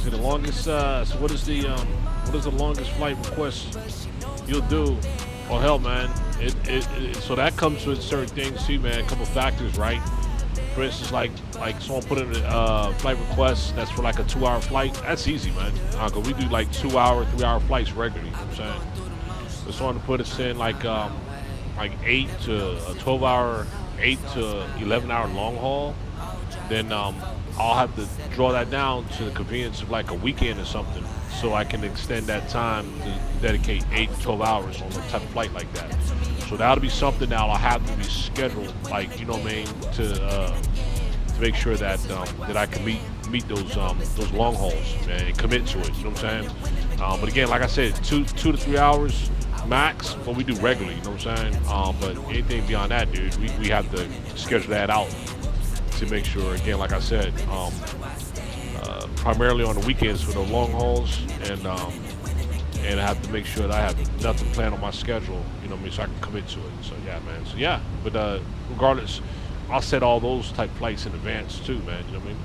So the longest, so what is the longest flight request you'll do? Oh hell, man. So that comes with certain things too, man. A couple factors, right? For instance, like someone put in a flight request that's for like a 2-hour flight. That's easy, man. Cause we do like 2-hour, 3-hour flights regularly. You know what I'm saying? So someone put us in like 8 to a 12-hour, 8 to 11-hour long haul. Then I'll have to draw that down to the convenience of like a weekend or something, so I can extend that time to dedicate 8 to 12 hours on a type of flight like that. So that'll be something that I'll have to be scheduled, like, you know what I mean, to make sure that that I can meet those long hauls, man, and commit to it. You know what I'm saying? But again, like I said, 2 to 3 hours max, what we do regularly. You know what I'm saying? But anything beyond that, dude, we have to schedule that out to make sure. Again, like I said, primarily on the weekends for the long hauls, and I have to make sure that I have nothing planned on my schedule, you know what I mean, so I can commit to it. So yeah, man. So yeah, but regardless, I'll set all those type flights in advance too, man. You know what I mean?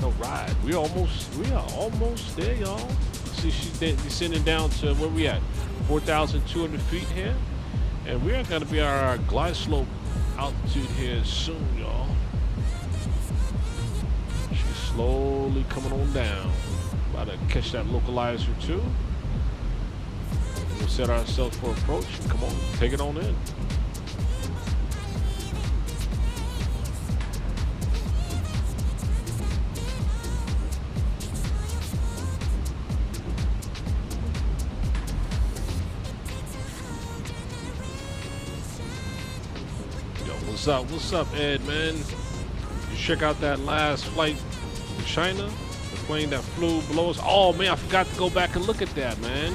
All right. We are almost there, y'all. See, she's descending down to where we at, 4,200 feet here, and we are gonna be our glide slope altitude here soon, y'all. She's slowly coming on down. About to catch that localizer too. We'll set ourselves for approach. Come on, take it on in. What's up, Ed, man? You check out that last flight to China, the plane that flew below us. Oh man, I forgot to go back and look at that, man.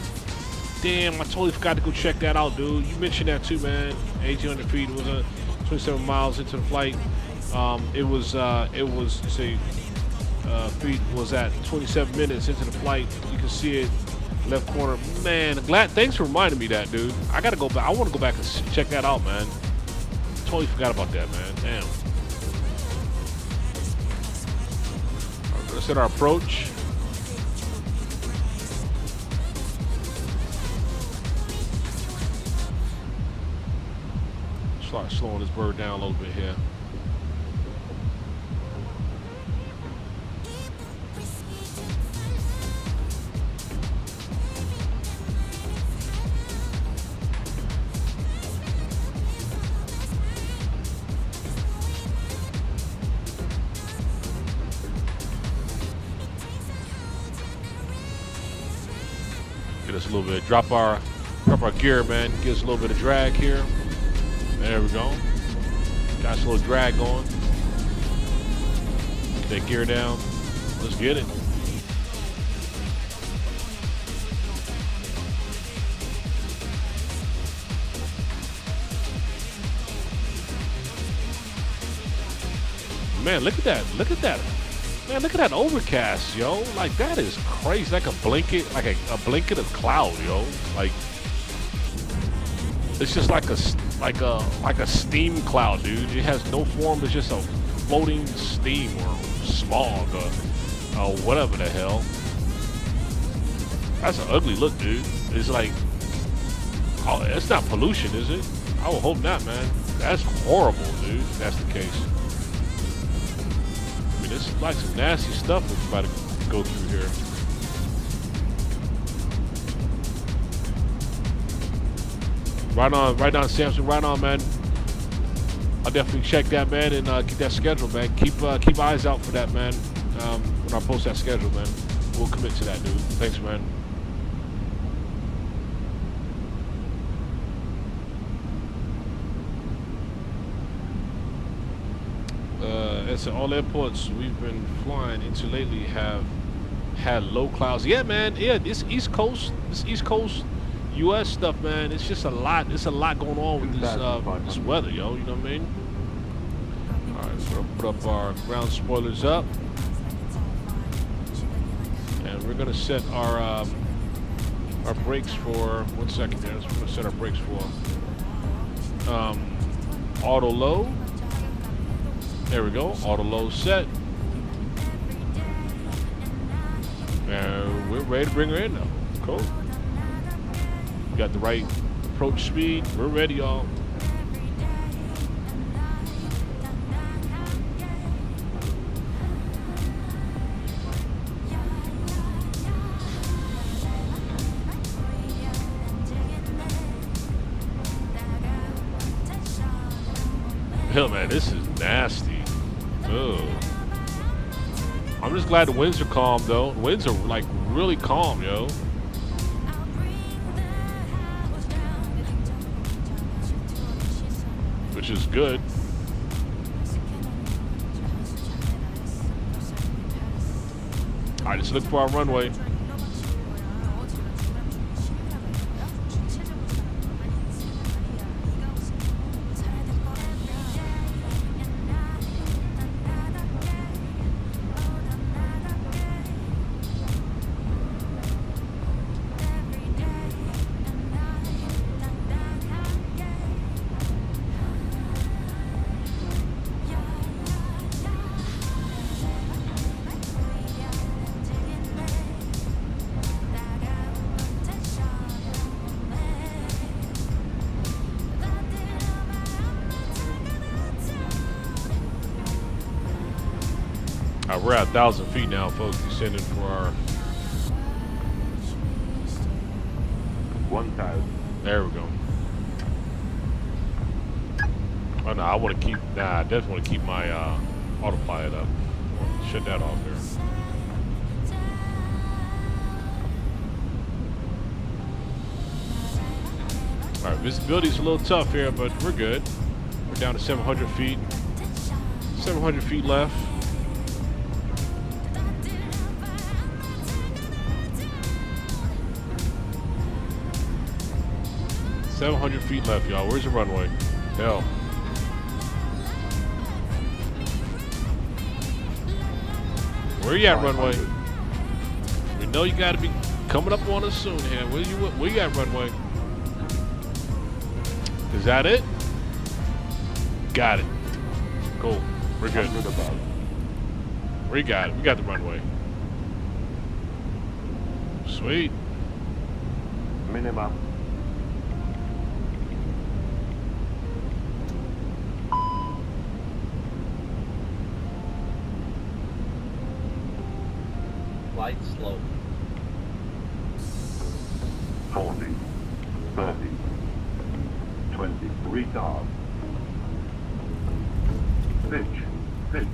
Damn, I totally forgot to go check that out, dude. You mentioned that too, man. 1,800 feet. It was 27 miles into the flight. It was feet was at 27 minutes into the flight. You can see it, left corner. Man, thanks for reminding me that, dude. I gotta go back. I want to go back and check that out, man. Totally forgot about that, man. Damn. We're gonna set our approach. Start slowing this bird down a little bit here. Get us a little bit, drop our gear, man. Get us a little bit of drag here. There we go. Got us a little drag going. Get that gear down. Let's get it. Man, look at that. Look at that. Man, look at that overcast, yo. Like, that is crazy. Like a blanket, like a blanket of cloud, yo. Like, it's just like a steam cloud, dude. It has no form. It's just a floating steam or smog or whatever the hell. That's an ugly look, dude. It's like, oh, it's not pollution, is it? I would hope not, man. That's horrible, dude. If that's the case. I mean, it's like some nasty stuff we're about to go through here. Right on, Samson. Right on, man. I'll definitely check that, man, and get that schedule, man. Keep eyes out for that, man. When I post that schedule, man, we'll commit to that, dude. Thanks, man. It's all airports we've been flying into lately have had low clouds. Yeah, man. Yeah, this East Coast U.S. stuff, man. It's just a lot. It's a lot going on with this weather, yo. You know what I mean? All right, so we'll put up our ground spoilers up, and we're gonna set our our brakes for 1 second there. That's what we're gonna set our brakes for. Auto low. There we go. Auto low set. And we're ready to bring her in now. Cool. We got the right approach speed. We're ready, y'all. Hell, man, this is nasty. Ugh. I'm just glad the winds are calm, though. The winds are, like, really calm, yo. Which is good. All right, let's look for our runway. We're at 1,000 feet now, folks. Descending for our 1,000. There we go. Oh no, I want to keep. Nah, I definitely want to keep my autopilot up. Shut that off there. All right, visibility's a little tough here, but we're good. We're down to 700 feet. 700 feet left. $700 feet left, y'all. Where's the runway? Hell. Where you at, runway? We know you gotta be coming up on us soon here. Where you at, runway? Is that it? Got it. Cool. We're good. We got it. We got the runway. Sweet. Minimum. Flight slow. 40, 30, 20, retard. Pitch, pitch.